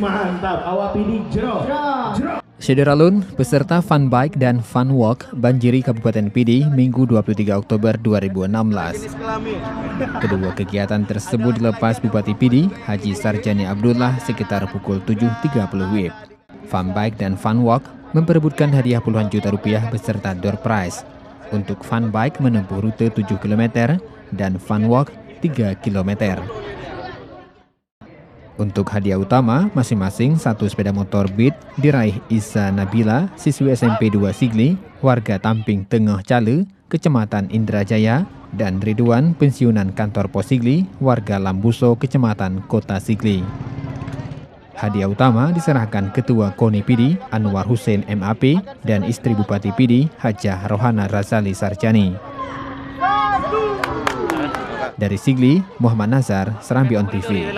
mantap. Awak pilih jero. Syederalun, peserta fun bike dan fun walk banjiri Kabupaten Pidi Minggu 23 Oktober 2016. Kedua kegiatan tersebut dilepas Bupati Pidi, Haji Sarjani Abdullah sekitar pukul 7.30 WIB. Fun bike dan fun walk memperebutkan hadiah puluhan juta rupiah beserta door prize. Untuk fun bike menempuh rute 7 km dan fun walk 3 km. Untuk hadiah utama, masing-masing satu sepeda motor Beat diraih Isa Nabila, siswi SMP 2 Sigli, warga Tamping Tengah Cale, Kecamatan Indrajaya, dan Ridwan, pensiunan kantor Pos Sigli, warga Lambuso, Kecamatan Kota Sigli. Hadiah utama diserahkan Ketua KONI Pidi, Anwar Hussein MAP, dan istri Bupati Pidi, Hajah Rohana Razali Sarjani. Dari Sigli, Muhammad Nazar, Serambi On TV.